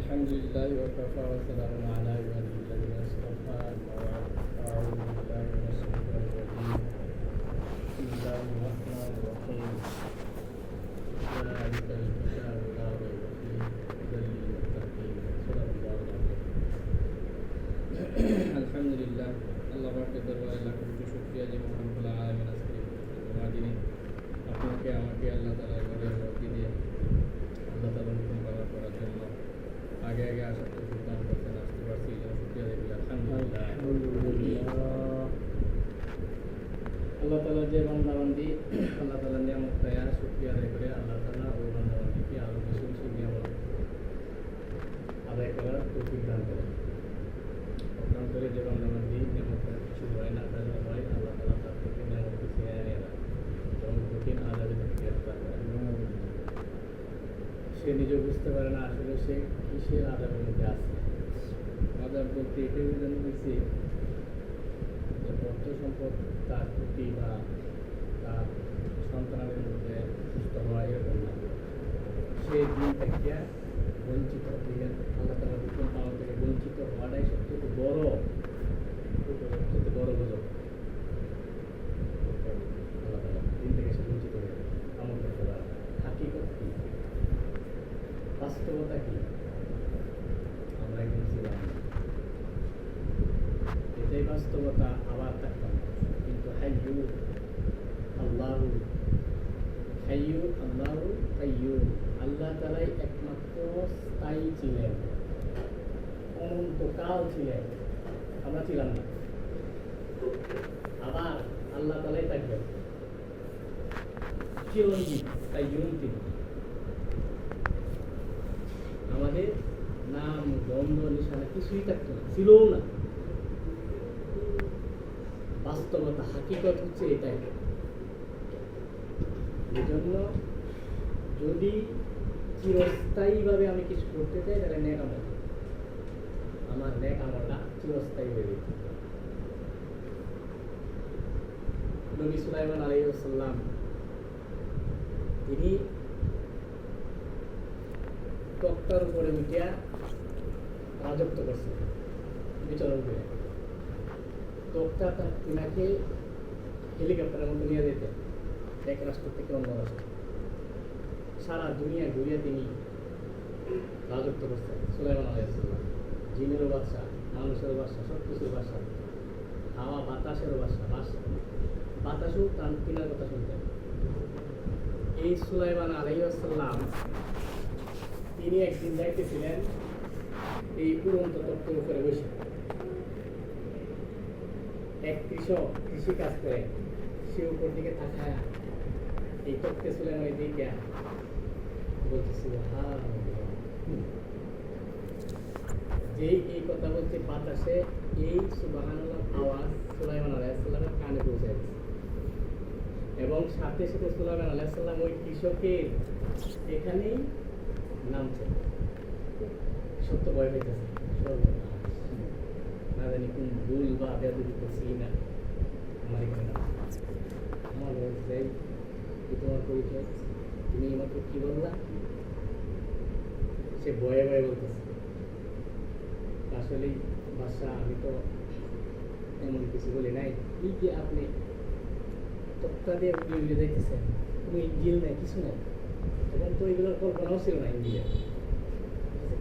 الحمد لله وكفى وسلام على عباده الذين اصطفى أعوذ بالله من الشيطان الرجيم بسم الله الرحمن الرحيم ذلك الكتاب لا ريب فيه هدى للمتقين صدق الله العظيم الحمد لله আল্লাহ পাকের দরবারে লাখ কোটি শুকরিয়া যে মহান রব্বুল আলামিন আজকে জুমার আপনাকে আমাকে আল্লাহ তাআলার ঘরের মধ্যে দিয়ে আল্লাহ তাআলার হুকুম পালন করার জন্য আগে আসার তৌফিক দান করতেন। আসতে পারছি এই জন্য শুকরিয়া দেবি আলহামদুলিল্লাহ। আল্লাহ তাআলার যে বান্দাবান্দি আল্লাহ তাআলার নিয়ামত পায়া শুকরিয়া আদায় করে আল্লাহ তাআলা ওই বান্দাবান্দিকে আরো বেশি বেশি নিয়ামত আদায় করার তৌফিক দান করেন। অন্তরে যে বান্দাবান্দি নিয়ামত কিছু হয় না তাহলে হয় আল্লাহ তাআলা তার থেকে নিয়ামত কিছু নিয়ে নেয় না, যেমন কঠিন আযাবে থেকে গ্রেফতার করেন। সে নিজে বুঝতে পারে না আসলে সে কিসের আযাবের মধ্যে আছে। আযাব বলতে এটাই বোঝানো হয়েছে যে অর্থ সম্পদ তার প্রতি বা তার সন্তানের মধ্যে সুস্থ হওয়া এরকম না, সে দিন থেকে বঞ্চিত থেকে আল্লাহ তাআলার হুকুম পালন থেকে বঞ্চিত হওয়াটাই সবচেয়ে বড় গজব। আল্লাহ তাআলা দিন থেকে সে বঞ্চিত হয়ে আমল করতে পারে। হাকিকত কি, বাস্তবতা কি, আমরা একদম ছিলাম না, এটাই বাস্তবতা। আবার থাকতাম কিন্তু হাইয়ু আল্লাহু কাইয়্যুম, আল্লাহ তাআলাই একমাত্র স্থায়ী ছিলেন, অনন্তকাল ছিলেন, আমরা ছিলাম না। আবার আল্লাহ তাআলাই থাকবেন চিরঞ্জীব, কাইয়্যুম তিনি। আমাদের নাম গন্ধ নিশানা কিছুই থাকতো না, ছিলও না। বাস্তবতা হাকিকত হচ্ছে এটাই। এজন্য যদি চিরস্থায়ীভাবে আমি কিছু করতে চাই তাহলে নেক আমল, আমার নেক আমলটা চিরস্থায়ী হয়ে যেত। নবী সুলাইমান আলাইহিস সালাম তিনি তক্তার উপরে উঠিয়া রাজত্ব করছে, বিচরণ করে। তক্তা তার তিনাকে হেলিকপ্টারের মধ্যে নিয়ে যেতে এক রাষ্ট্র থেকে অন্য রাষ্ট্র, সারা দুনিয়া ঘুরিয়ে তিনি রাজত্ব করছেন। সুলাইমান আলাইহিস সালাম জিনেরও বাদশা, মানুষের বাদশা, সব কিছুর বাদশা, হাওয়া বাতাসেরও বাদশা, বাতাসও তিনার কথা শুনতেন। এই সুলাইমান আলাইহিস সালাম তিনি একদিন যাইতেছিলেন এই উড়ন্ত তক্তের উপরে বসে। এক কৃষক কৃষি কাজ করে, সে উপর দিকে তাকায় এই তক্তে সুলাইমান দিকে বলতেছিল যেই এই কথা বলছে বাতাসে এই সুবহানাল্লাহ আওয়াজ সুলাইমান আলাইহিস সালামের কানে পৌঁছে গেছে এবং সাথে সাথে সুলাইমান আলাইহিস সালাম ওই কৃষকের এখানেই নামছে। সত্য ভয় পেতেছে, না জানি কোন ভুল বা বেয়াদবি করছি না, আমার এখানে আমার যাই তোমার পরিচয়, তুমি আমাকে কি বললা? সে ভয়ে ভয়ে বলতেছে আসলেই বাদশা আমি তো এমন কিছু বলি নাই। এই যে আপনি তক্তা দিয়ে উড়ে যাইতেছেন, কোনো ইঞ্জিল নাই, কিছু নাই, তখন তো এগুলোর কল্পনাও ছিল না। ইন্ডিয়া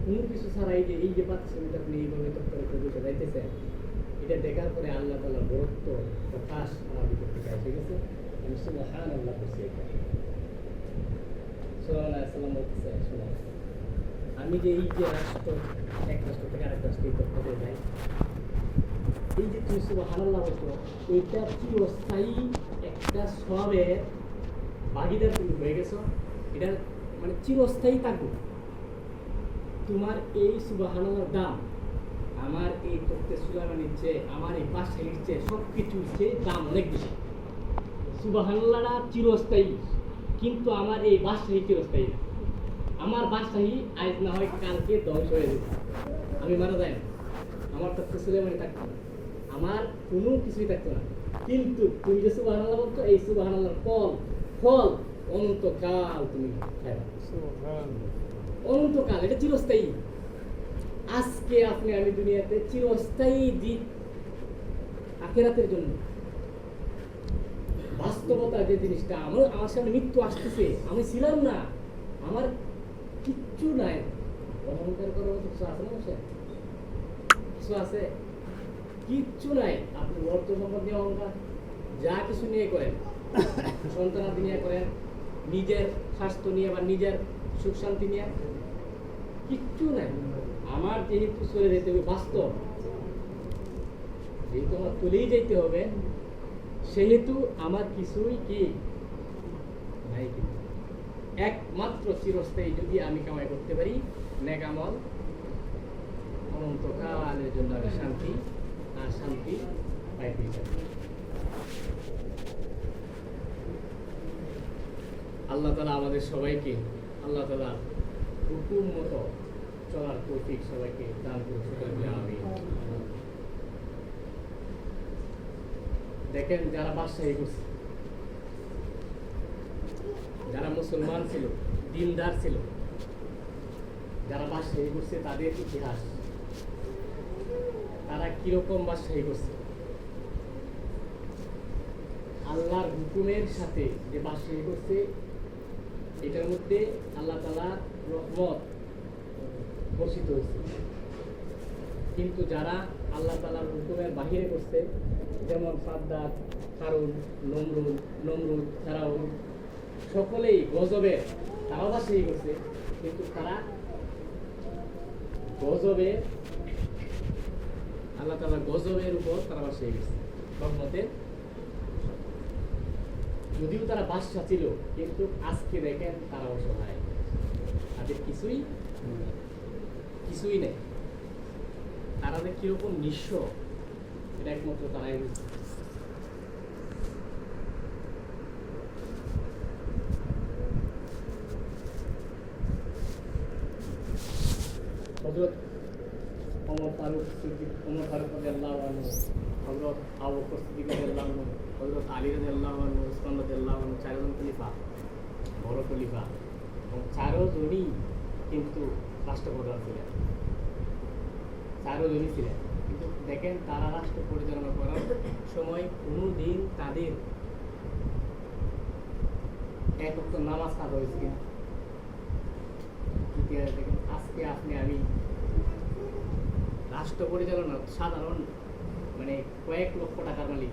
কোনো কিছু ছাড়াই যে এই যে পাচ্ছেন আপনি এইভাবে তত্ত্বের উপরে বসে যাইতেছেন, এটা দেখার পরে আল্লাহ তাআলার বরত্ব প্রকাশ আমার ভিতর থেকে এসে গেছে। আমি সুবহানাল্লাহ বলছি। এটা সুলাইমান আলাইহিস সালাম বলতেছে, শোনো, আমি যে এই যে রাষ্ট্র এক রাষ্ট্র থেকে আরেক রাষ্ট্রে তত্ত্বতে যাই, এই যে তুমি সুবহানাল্লাহ বলছো, এইটা চিরস্থায়ী একটা সবের ভাগিদার তুমি হয়ে গেছো। এটা মানে চিরস্থায়ী থাকবে। তোমার এই সুবহানাল্লাহর দাম আমার এই তক্তে সুলাইমানের চেয়ে, আমার এই বাদশাহীর চেয়ে, সব কিছুর চেয়ে দাম অনেক বেশি। সুবহানাল্লাহটা চিরস্থায়ী, কিন্তু আমার এই বাদশাহী চিরস্থায়ী না। আমার বাদশাহী আজ না হয় কালকে ধ্বংস হয়ে যেত, আমি মারা যাই না, আমার তক্তে সুলাইমানই থাকতো না, আমার কোনো কিছুই থাকতো না। কিন্তু তুমি যে সুবহানাল্লাহ বলছো, এই সুবহানাল্লাহর ফল অনন্তকাল তুমি খাইবা। অনন্তকাল, এটা চিরস্থায়ী। আজকে আপনি আমি দুনিয়াতে চিরস্থায়ী জিত আখিরাতের জন্য। বাস্তবতা যে জিনিসটা, আমার সামনে মৃত্যু আসতেছে, আমি ছিলাম না, আমার কিচ্ছু নাই, অহংকার করার মতো কিছু আছে না? কিছু আছে? কিচ্ছু নাই। আপনি অর্থ সম্পদ নিয়ে অহংকার, যা কিছু নিয়ে করেন, সন্তানাদি নিয়ে করেন, নিজের স্বাস্থ্য নিয়ে বা নিজের সুখ শান্তি নিয়ে, কিচ্ছু নাই। আমার যেহেতু চলে যেতে হবে, বাস্তব যেহেতু আমার চলেই যেতে হবে, সেহেতু আমার কিছুই কি নাই। কিন্তু একমাত্র চিরস্থায়ী যদি আমি কামাই করতে পারি নেক আমল, অনন্তকালের জন্য আমি শান্তি আর শান্তি পাইতেই পারি। আল্লাহ তাআলা আমাদের সবাইকে আল্লাহ তাআলা হুকুম মতো চলার তৌফিক সবাইকে দান করুন। আমিন। দেখেন, যারা বাদশাহী করছে, যারা মুসলমান ছিল, দিনদার ছিল, যারা বাদশাহী করছে, তাদের ইতিহাস, তারা কিরকম বাদশাহী করছে। আল্লাহর হুকুমের সাথে যে বাদশাহী করছে, এটার মধ্যে আল্লাহ তাআলার রহমত বর্ষিত হয়েছে। কিন্তু যারা আল্লাহ তাআলার হুকুমের বাহিরে করছে, যেমন সাদ্দাত, কারুন, নমরুদ, ফেরাউন, সকলেই গজবে, তারাও বাদশাহী করছে, কিন্তু তারা গজবে, আল্লাহ তাআলা গজবের উপর তারা বাদশাহী করছে রহমতের। যদিও তারা বাদশা ছিল, কিন্তু আজকে দেখেন তারা অসহায়, তাদের কিছুই নেই। তারা যে কিরকম নিঃস্ব, এটা একমাত্র তারাই বুঝছে। হযরত ওমর ফারুক রাদিয়াল্লাহু আনহু, হযরত আবু বকর সিদ্দিক রাদিয়াল্লাহু আনহু, হযরত আলী রাদিয়াল্লাহু আনহু, উসমান রাদিয়াল্লাহু আনহু, চারজন খলিফা, বড় খলিফা, এবং চারজনই কিন্তু রাষ্ট্রপ্রধান ছিলেন, চারজনই ছিলেন। কিন্তু দেখেন, তারা রাষ্ট্র পরিচালনা করার সময় কোনোদিন তাদের এক ওয়াক্ত নামাজ কাজা হয়েছে কিনা ইতিহাস দেখেন। আজকে আপনি আমি রাষ্ট্র পরিচালনা সাধারণ মানে কয়েক লক্ষ টাকার মালিক,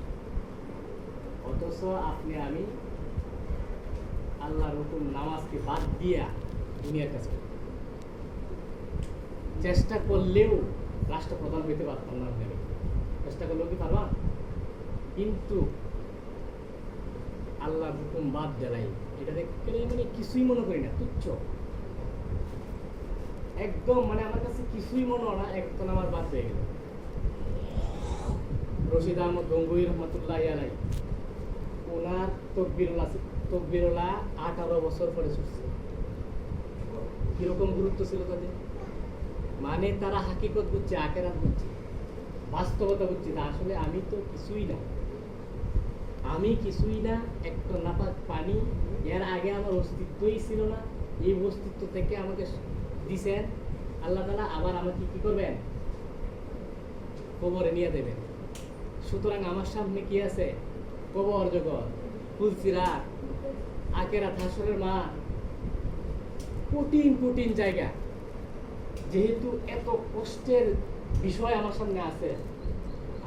অথচ আপনি আমি আল্লাহর হুকুম নামাজকে বাদ দিয়া দুনিয়ার কাছে চেষ্টা করলেও রাষ্ট্রপ্রধান হইতে পারতাম না। আপনি চেষ্টা করলেও কি পারবা? কিন্তু আল্লাহর হুকুম বাদ দেলাই, এটা দেখতে মানে কিছুই মনে করি না, তুচ্ছ একদম, মানে আমার কাছে কিছুই মনে হয় না। একদম আমার বাদ হয়ে গেল। রশিদ আহমদ গঙ্গুই রহমতুল্লাহ আলাই, ওনার তকবিরুল্লাহ 18 বছর পরে ছুটছে। কিরকম গুরুত্ব ছিল তাদের, মানে তারা হাকিকত বুঝছে, আখেরাত বুঝছে, বাস্তবতা বুঝছে। আসলে আমি তো কিছুই না, আমি কিছুই না, একটা নাপাক পানি, এর আগে আমার অস্তিত্বই ছিল না। এই অস্তিত্ব থেকে আমাকে দিছেন আল্লাহ তাআলা, আবার আমাকে কি করবেন? কবরে নিয়ে দেবেন। সুতরাং আমার সামনে কি আছে? কবর জগৎ, ফুলসিরাত, আখিরাত, হাসরের মাঠ, কঠিন জায়গা। যেহেতু এত কষ্টের বিষয় আমার সামনে আছে,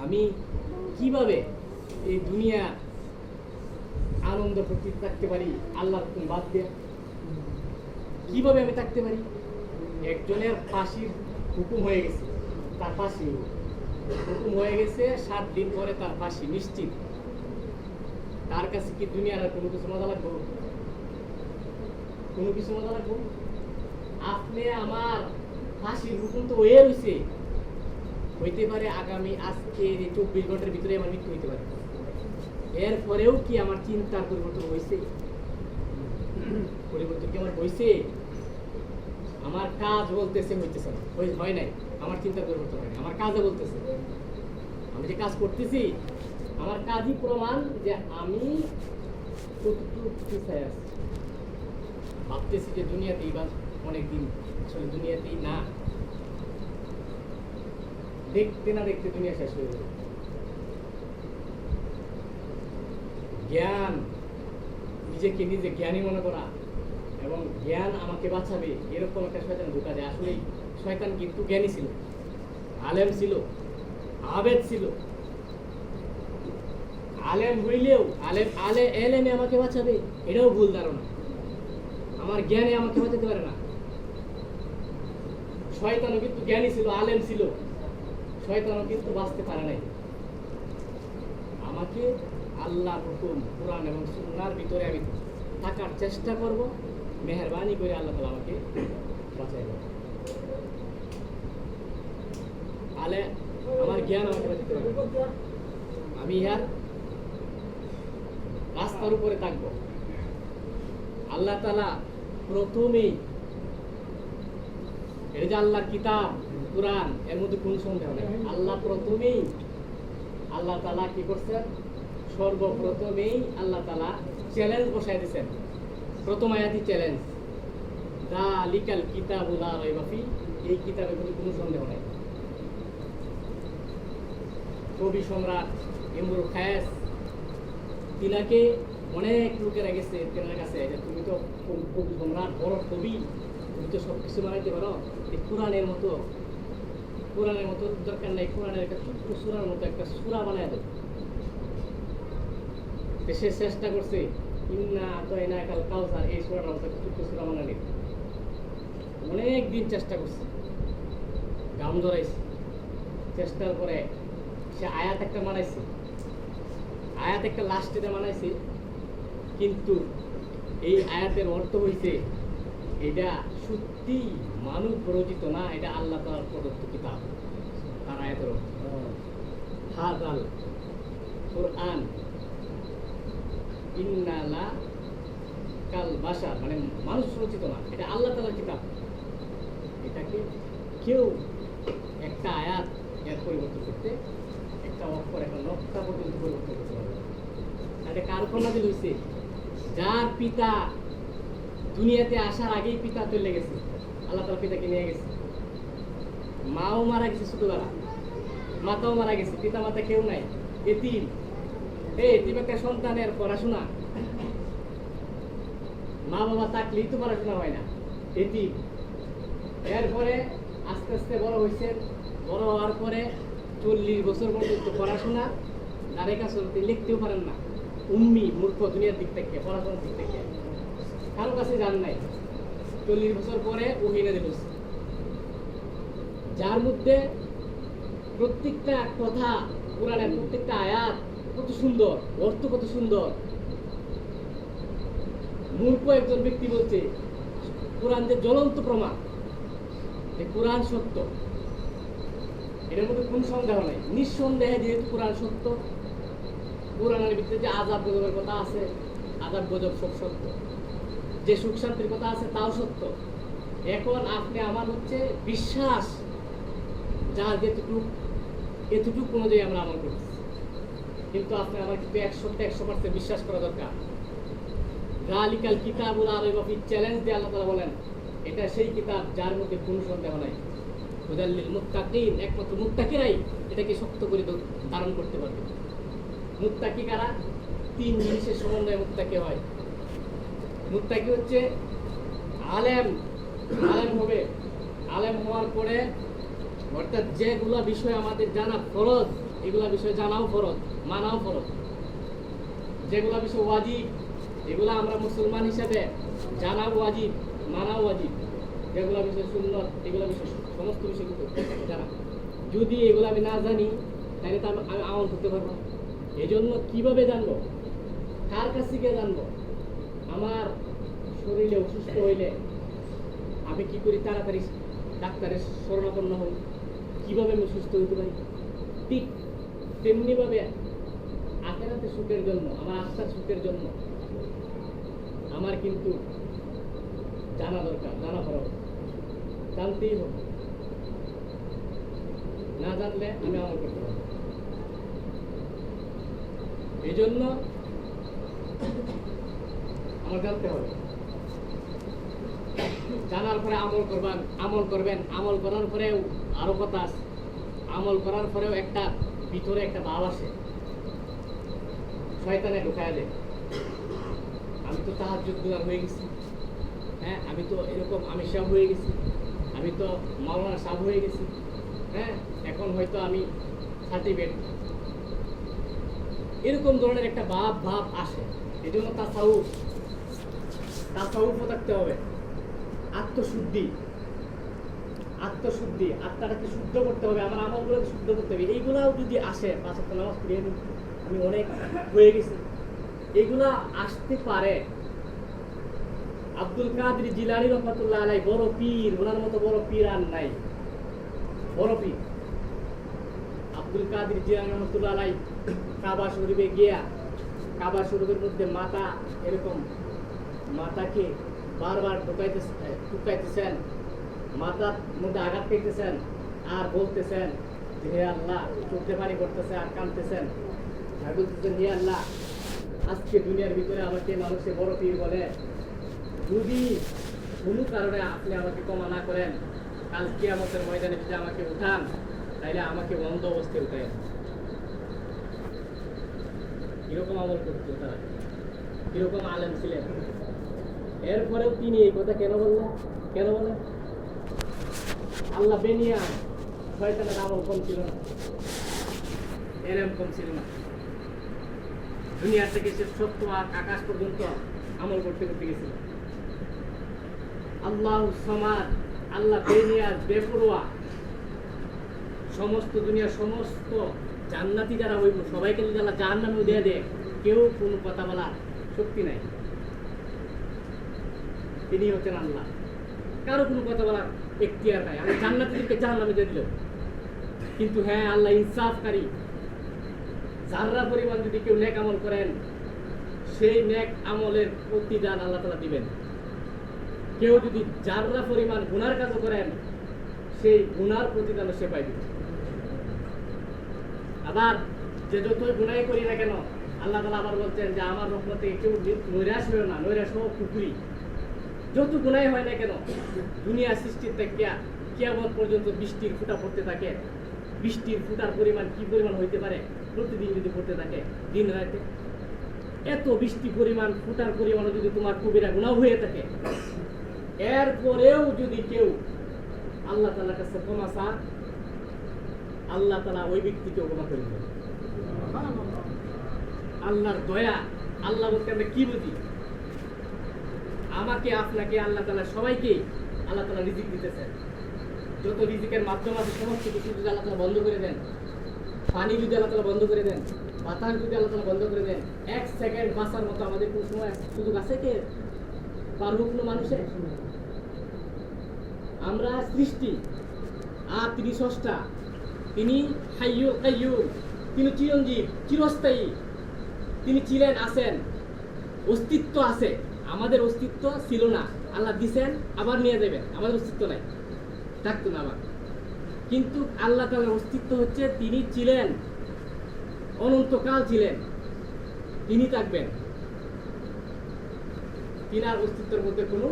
আমি কিভাবে এই দুনিয়া আনন্দ প্রতি থাকতে পারি? আল্লাহর হুকুম বাদ দিয়ে কিভাবে আমি থাকতে পারি? একজনের ফাঁসির হুকুম হয়ে গেছে, তার ফাঁসি হুকুম হয়ে গেছে, 7 দিন পরে তার ফাঁসি নিশ্চিত। তার কাছে কি দুনিয়ার আর কোনো কিছু মজা লাগবে? কোনো কিছু মজা লাগবে? আপনি আমার ফাঁসির হুকুম তো হয়ে রয়েছে, হইতে পারে আগামী আজকে 24 ঘন্টার ভিতরে আমার মৃত্যু হইতে পারে। এরপরেও কি আমার চিন্তার পরিবর্তন হয়েছে? পরিবর্তন কি আমার হয়েছে? আমার কাজ বলতেছে হইতেছে না, হয় নাই। আমার চিন্তার পরিবর্তন হয়নি, আমার কাজে বলতেছে। আমি যে কাজ করতেছি, আমার কাজই প্রমাণ যে আমি কতটুকু পিছায় আছি। ভাবতেছি যে দুনিয়াতেই বা অনেকদিন, আসলে দুনিয়াতেই না। দেখতে না দেখতে দুনিয়া শেষ হয়ে যাবে। জ্ঞান, নিজেকে নিজে জ্ঞানী মনে করা এবং জ্ঞান আমাকে বাঁচাবে, এরকম একটা শয়তান ঢোকা যায়। আসলে শয়তান কিন্তু জ্ঞানী ছিল, আলেম ছিল, আবেদ ছিল। আলেম হইলেও এলেমে আমাকে বাঁচাবে, এটাও ভুল ধারণা। আমার জ্ঞানে আমাকে বাঁচাতে পারে না। শয়তানও কিন্তু জ্ঞানী ছিল, আলেম ছিল, শয়তানও কিন্তু বাঁচতে পারে নাই। আমাকে আল্লাহর হুকুম, কোরআন এবং সুন্নাহর ভিতরে আমি থাকার চেষ্টা করব। মেহেরবানি করে আল্লাহ তাআলা আমাকে বাঁচাইবে। আমার জ্ঞান আমাকে বাঁচাতে পারবে। আমি ইহার রাস্তার উপরে থাকবো। আল্লাহ তাআলা প্রথমেই, এটা যে আল্লাহর কিতাব কোরআন, এর মধ্যে কোন সন্দেহ নেই। আল্লাহ প্রথমেই আল্লাহ তাআলা কি করছেন? সর্বপ্রথমেই আল্লাহ তাআলা চ্যালেঞ্জ বসাই দিয়েছেন। প্রথম আয়াতই চ্যালেঞ্জ, যালিকাল কিতাবু লা রাইবা ফি, এই কিতাবের মধ্যে কোনো সন্দেহ নেই। কবি সম্রাট ইমরুল কায়েস, তিনাকে অনেক লোকেরা গেছে তেনার কাছে যে তুমি তো কবি সম্রাট, বড় কবি, তুমি তো সব কিছু বানাইতে পারো, এই কোরআনের মতো দরকার নাই, কোরআনের একটা ছোট্ট সূরার মতো একটা সূরা বানায় দাও। সে চেষ্টা করছে ইন্না আতাইনাকাল কাউসার, এই সূরাটার মতো একটা ছোট্ট সূরা বানানি। অনেক দিন চেষ্টা করছে, গাম ধরাইছে, চেষ্টার পরে সে আয়াত একটা বানাইছে, আয়াত একটা লাস্টে বানাইছে, কিন্তু এই আয়াতের অর্থ হইছে এটা সত্যি মানব রচিত না, এটা আল্লাহ তাআলার প্রদত্ত কিতাব। তার আয়াতের অর্থ হাযাল কুরআন ইন্না লা কাল বাশার, মানে মানুষ রচিত না, এটা আল্লাহ তাআলার কিতাব। এটাকে কেউ একটা আয়াত এর পরিবর্তন করতে, একটা অক্ষর, একটা নকশা পর্যন্ত পরিবর্তন করতে পারবে। এটা কার কন্যা হইছে? যার পিতা দুনিয়াতে আসার আগেই পিতা চলে গেছে, আল্লাহ তাআলা পিতাকে নিয়ে গেছে। মাও মারা গেছে ছোটবেলা, মাতাও মারা গেছে, পিতা মাতা কেউ নাই, এতিম। এতিম একটা সন্তানের পড়াশোনা, মা বাবা থাকলেই তো পড়াশোনা হয় না, এতিম। এরপরে আস্তে আস্তে বড় হয়েছেন, বড় হওয়ার পরে 40 বছর পর্যন্ত পড়াশোনা, ধারে কাছে লিখতেও পারেন না, উম্মি, মূর্খ, দুনিয়ার দিক থেকে, পড়াশোনার দিক থেকে কারো কাছে যান নাই। 40 বছর পরে ওহী নাযিল হইছে, যার মধ্যে প্রত্যেকটা কথা, কোরআনের প্রত্যেকটা আয়াত কত সুন্দর, অর্থ কত সুন্দর। মূর্খ একজন ব্যক্তি বলছে কোরআন যে জ্বলন্ত প্রমাণ, যে কোরআন সত্য, এটার মধ্যে কোন সন্দেহ নাই। নিঃসন্দেহে যেহেতু কোরআন সত্য, কোরআনের ভিতরে যে আযাব গজবের কথা আছে, আযাব গজব সব সত্য, যে সুখ শান্তির কথা আছে তাও সত্য। এখন আপনি আমার হচ্ছে বিশ্বাস, যার এতটুকু অনুযায়ী আমরা আমল করছি, কিন্তু আপনি আমার কিন্তু 100% বিশ্বাস করা দরকার। যালিকাল কিতাবু লা রাইবা ফি, চ্যালেঞ্জ দিয়ে আল্লাহ তাআলা বলেন এটা সেই কিতাব যার মধ্যে কোনো সন্দেহ নাই। হুদাল লিল মুত্তাকিন, একমাত্র মুত্তাকিরাই এটাকে শক্ত করে ধারণ করতে পারবে। মুত্তাকি কারা? 3 জিনিসের সমন্বয়ে মুত্তাকি হয়। মুত্তাকি হচ্ছে আলেম হবে, আলেম হওয়ার পরে অর্থাৎ যেগুলা বিষয় আমাদের জানা ফরজ, এগুলা বিষয় জানাও ফরজ, মানাও ফরজ। যেগুলা বিষয় ওয়াজিব, এগুলা আমরা মুসলমান হিসেবে জানা ওয়াজিব, মানা ওয়াজিব। যেগুলা বিষয় সুন্নত, এগুলা বিষয় সমস্ত বিষয়গুলো জানা। যদি এগুলো আমি না জানি তাহলে তো আমি আমল করতে পারবো না। এই জন্য কীভাবে জানবো? কার কাছ থেকে জানবো? আমার শরীরে অসুস্থ হইলে আমি কি করি? তাড়াতাড়ি ডাক্তারের শরণাপন্ন হই। কীভাবে আমি সুস্থ হইতে পারি? ঠিক তেমনিভাবে আখেরাতে সুখের জন্য, আমার আত্মার সুখের জন্য আমার কিন্তু জানা দরকার, জানা ফরজ, জানতেই হবে। না জানলে আমি আমল করতে পারবো। এই জন্য আমার জানতে হবে। জানার পরে আমল করবেন, আমল করার পরেও আরো কথা আছে। আমল করার পরেও একটা ভিতরে একটা ভাব আসে, শয়তানে ঢুকায় দেয়। আমি তো তাহাজ্জুদ গুনার হয়ে গেছি, হ্যাঁ আমি তো এরকম আমি সাহেব হয়ে গেছি, আমি তো মাওলানা সাহেব হয়ে গেছি, হ্যাঁ এখন হয়তো আমি সার্টিফিকেট, এরকম ধরনের একটা ভাব আসে। এই জন্য তাসাউফও থাকতে হবে, আত্মশুদ্ধি, আত্মাটাকে শুদ্ধ করতে হবে, আমার আমলগুলোকে শুদ্ধ করতে হবে। এইগুলাও যদি আসে, 5 ওয়াক্ত নামাজ পড়িয়ে আমি অনেক হয়ে গেছি, এগুলা আসতে পারে। আব্দুল কাদের জিলানী রহমাতুল্লাহ আলাইহি বড় পীর, ওনার মতো বড় পীর আর নাই, বড় পীর আব্দুল কাদের জিলানী রহমাতুল্লাহ আলাইহি কাবা শরীফে গিয়া কাবা শরীফের মধ্যে মাথা এরকম মাথাকে বারবার ঢুকাইতেছেন, মাথার মধ্যে আঘাত পেতেছেন আর বলতেছেন যে হে আল্লাহ, চোখে পানি করতেছে আর কাঁদতেছেন আর বলতেছেন হে আল্লাহ, আজকে দুনিয়ার ভিতরে আমাকে মানুষে বড় পীর বলে, যদি কোনো কারণে আপনি আমাকে ক্ষমা না করেন, কাল কিয়ামতের ময়দানে যদি আমাকে উঠান, তাইলে আমাকে অন্ধ অবস্থায় উঠায়। কিরকম আমল করতো তারা, কিরকম আলেম ছিলেন। এরপরেও তিনি এই কথা কেন বললেন? আল্লাহ বেনিয়া শয়তানের আমল কম ছিল না, এরম কম ছিল না। দুনিয়া থেকে সে সত্য আকাশ পর্যন্ত আমল করতে গেছিল। আল্লাহ সমাদ, আল্লাহ বেনিয়া বেপরোয়া, সমস্ত দুনিয়ার সমস্ত জান্নাতি যারা হইব সবাইকে যদি আল্লাহ জাহান্নামে দিয়ে দেয়, কেউ কোনো কথা বলার শক্তি নাই। তিনি হচ্ছেন আল্লাহ, কারো কোনো কথা বলার এখতিয়ার নাই। আমি জান্নাতীদেরকে জাহান্নামে দিয়ে দিল, কিন্তু হ্যাঁ আল্লাহ ইনসাফকারী। যারা পরিমাণ যদি কেউ নেক আমল করেন, সেই নেক আমলের প্রতিদান আল্লাহ তাআলা দিবেন। কেউ যদি যারা পরিমাণ গুনার কাজ করেন, সেই গুনার প্রতিদান সে পাইবে। আবার যে যতই গুনাই করি না কেন, আল্লাহ তাআলা আবার বলছেন যে আমার রহমতে কেউ নৈরাশ হইও না, নৈরাশ হওয়া কুকুরি। যত গুনাই হয় না কেন, দুনিয়া সৃষ্টির থেকে কিয়ামত পর্যন্ত বৃষ্টির ফুটা পড়তে থাকে। বৃষ্টির ফুটার পরিমাণ কি পরিমাণ হইতে পারে প্রতিদিন যদি পড়তে থাকে, দিন রাতে, এত বৃষ্টি পরিমাণ ফুটার পরিমাণ যদি তোমার কবিরা গুনাহ হয়ে থাকে, এরপরেও যদি কেউ আল্লাহ তাআলার কাছে ক্ষমা চায়, আল্লাহ তাআলা ওই ব্যক্তিকে ক্ষমা করে দেবেন। আল্লাহর দয়া, আল্লাহ বলতে আমরা কি বুঝি? আমাকে আপনাকে আল্লাহ তাআলা সবাইকে আল্লাহ তাআলা রিজিক দিতেছেন। যত রিজিকের মাধ্যম আছে সমস্ত কিছু যদি আল্লাহ তাআলা বন্ধ করে দেন, পানি যদি আল্লাহ তাআলা বন্ধ করে দেন, বাতাস যদি আল্লাহ তাআলা বন্ধ করে দেন, 1 সেকেন্ড বাঁচার মতো আমাদের কোন সময় সুযোগ আছে কে? পারবো কোনো মানুষের? আমরা সৃষ্টি আর তিনি স্রষ্টা, তিনি হাইয়ুল কাইয়ুম, তিনি চিরঞ্জীব, চিরস্থায়ী। তিনি ছিলেন, আছেন, অস্তিত্ব আছে। আমাদের অস্তিত্ব ছিল না, আল্লাহ দিছেন, আবার নিয়ে যাবেন। আমাদের অস্তিত্ব নাই, থাকতো না আবার। কিন্তু আল্লাহ তাআলার অস্তিত্ব হচ্ছে তিনি ছিলেন, অনন্তকাল ছিলেন, তিনি থাকবেন। তিনার অস্তিত্বের মধ্যে কোনো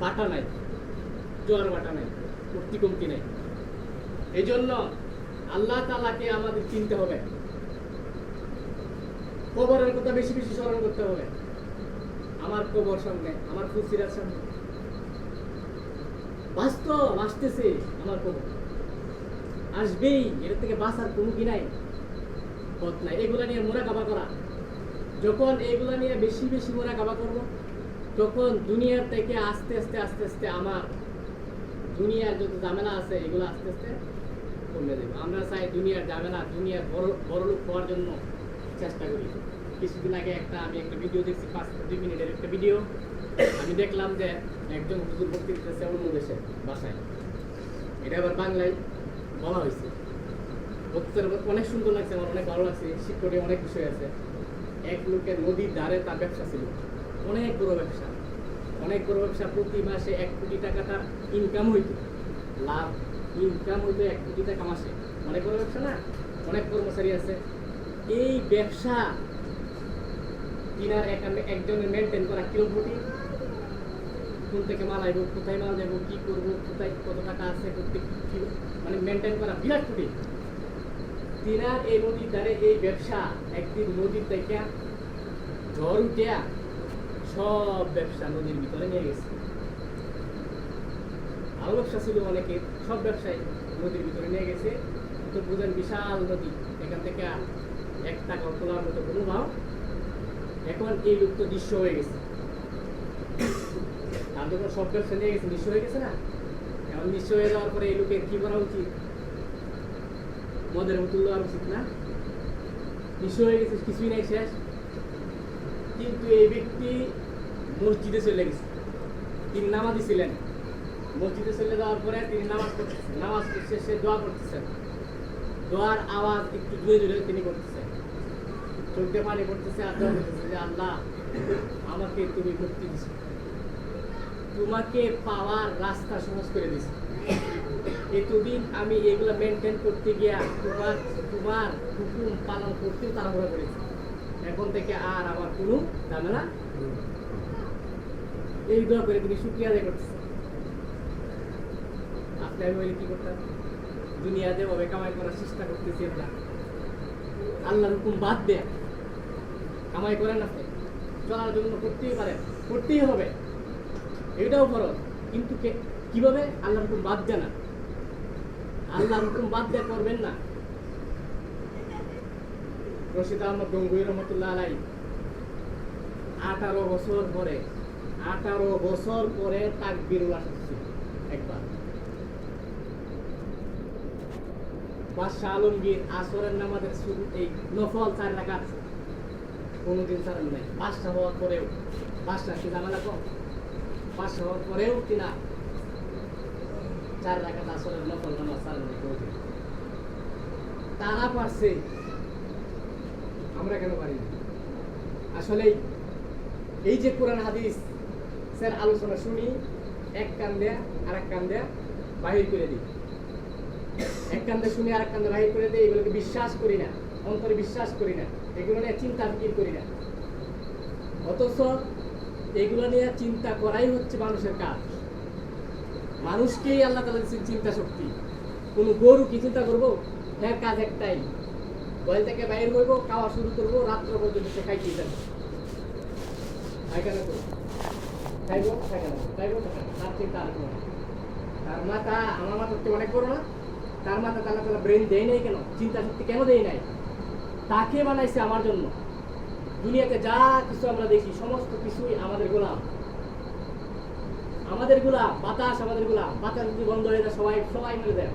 বাটা নাই, জোয়ার বাটা নাই, উঠতি কমতি নাই। এই জন্য আল্লাহ তাআলাকে আমাদের চিনতে হবে। কবরের কথা বেশি বেশি স্মরণ করতে হবে। আমার কবর সামনে, আমার ফুলসিরাত সামনে, বাস্তব আসতেছে, আমার কবর আসবেই, এর থেকে বাঁচার কোনো কি নাই, পথ নাই। এগুলা নিয়ে মোরাকাবা করা, যখন এগুলা নিয়ে বেশি বেশি মোরাকাবা করব, তখন দুনিয়ার থেকে আস্তে আস্তে আস্তে আস্তে আমার দুনিয়ার যত ঝামেলা আছে এগুলো আস্তে আস্তে কমে দেবে। আমরা চাই দুনিয়ার ঝামেলা, দুনিয়ার বড় লোক হওয়ার জন্য চেষ্টা করি। কিছুদিন আগে আমি একটা ভিডিও দেখছি, 5-2 মিনিটের একটা ভিডিও। আমি দেখলাম যে একজন হুজুর বক্তৃতা দিতেছে অন্য দেশে ভাষায়, এটা আবার বাংলায় বলা হয়েছে। বক্তৃতার অনেক সুন্দর লাগছে, আমার অনেক ভালো লাগছে, শিক্ষণীয় অনেক বিষয় আছে। এক লোকের নদীর ধারে তার ব্যবসা ছিল, অনেক বড় ব্যবসা, প্রতি মাসে 1 কোটি টাকা তার ইনকাম হইতো, লাভ ইনকাম হইতো 1 কোটি টাকা মাসে। অনেক বড় ব্যবসা না, অনেক কর্মচারী আছে। এই ব্যবসা তিনার একজনের মেনটেন করা কিরকম কঠিন, কোন থেকে মাল আইব, কোথায় মাল যাবো, কি করবো, কোথায় কত টাকা আছে, প্রত্যেক কি মানে মেনটেন করা বিরাট কঠিন। তিনার এই নদীর ধারে এই ব্যবসা একদিন নদীর থেকে ঝড় উঠিয়া সব ব্যবসা নদীর ভিতরে নিয়ে গেছে। ভালো ব্যবসা ছিল অনেকের, সব ব্যবসায়ী নদীর ভিতরে নিয়ে গেছে। তো বুঝেন বিশাল নদী, এখান থেকে এক টাকা তোলার মতো কোনো ভাব। এখন এই লোক তো দৃশ্য হয়ে গেছে, আর যখন সব ব্যবসা নিয়ে গেছে নিঃস্ব হয়ে গেছে না। এখন নিঃস্ব হয়ে যাওয়ার পরে এই লোকের কি করা উচিত? মদের বোতল দেওয়া উচিত না? নিঃস্ব হয়ে গেছে, কিছুই নাই, শেষ। কিন্তু এই ব্যক্তি মসজিদে চলে গেছে, তিনি নামাজি ছিলেন। মসজিদে চলে যাওয়ার পরে তিনি নামাজ পড়তেছেন, নামাজ শেষে দোয়া করতেছেন। দোয়ার আওয়াজ একটু জোরে জোরে তিনি করতেছেন, চোখে পানি পড়তেছে আর দোয়া করতেছে যে আল্লাহ আমাকে তুমি মুক্তি দিছো, তোমাকে পাওয়ার রাস্তা সহজ করে দিছো। এতদিন আমি এগুলো মেনটেন করতে গিয়া তোমার হুকুম পালন করতেও তাড়াহুড়া করেছি, এখন থেকে আর আমার কোনো ঝামেলা। এই দোয়া করে তিনি শুকরিয়া আদায় করতেছেন। আপনি আমি বলি কি করতাম? দুনিয়া যেভাবে কামাই করার চেষ্টা করতেছি আমরা, আল্লাহর হুকুম বাদ দেয়া কামাই করেন আপনি, চলার জন্য করতেই পারেন, করতেই হবে, এটাও ফরজ। কিন্তু কিভাবে? আল্লাহর হুকুম বাদ দেয় না, আল্লাহর হুকুম বাদ দেয়া করবেন না। রশিদ আহমদ গঙ্গুই রহমতুল্লাহ আলাইহি 18 বছর পরে তাকবীরুল আসছে একবার। বাদশাহ আলমগীর আসরের নামাজের শুরু এই নফল 4 রাকাত কোনোদিন ছাড়েন নাই। বাদশাহ হওয়ার পরেও, বাদশাহ কি ঝামেলা কম, বাদশাহ হওয়ার পরেও কিনা 4 রাকাত আসরের নফল নামাজ ছাড়েন নাই কোনোদিন। তারা পারছে, আমরা কেন পারি না? আসলে এই যে কোরআন হাদিস স্যার আলোচনা শুনি, এক কান দেয়া আর এক কান দেয়া বাহির করে দিই, এক কান্দে শুনি আর এক কান্দে বাহির করে দিই, এগুলোকে বিশ্বাস করি না, অন্তরে বিশ্বাস করি না, এগুলো নিয়ে চিন্তা ফিকির করি না। অথচ এগুলো নিয়ে চিন্তা করাই হচ্ছে মানুষের কাজ। মানুষকেই আল্লাহ তাআলা দিয়েছেন চিন্তা শক্তি। কোনো গরু কি চিন্তা করবো? এর কাজ একটাই, গোয়াল থেকে বাইর হইব, খাওয়া শুরু করবো, রাত্র পর্যন্ত সে খাইতেই যাবে। পায়খানা করবো, খাইবো পায়খানা, খাইবো পায়খানা, তার চিন্তা আর কোনো। তার মাথা আমার মাথার থেকে অনেক বড় না? তার মাথা আল্লাহ তাআলা ব্রেন দেয় নাই কেন? চিন্তা শক্তি কেন দেয় নাই? তাকে বানাইছে আমার জন্য। দুনিয়াতে যা কিছু আমরা দেখি সমস্ত কিছুই আমাদের গোলাম, আমাদের গোলাম। বাতাস আমাদের গোলাম, বাতাস যদি বন্ধ হয়ে যায় সবাই মরে যায়।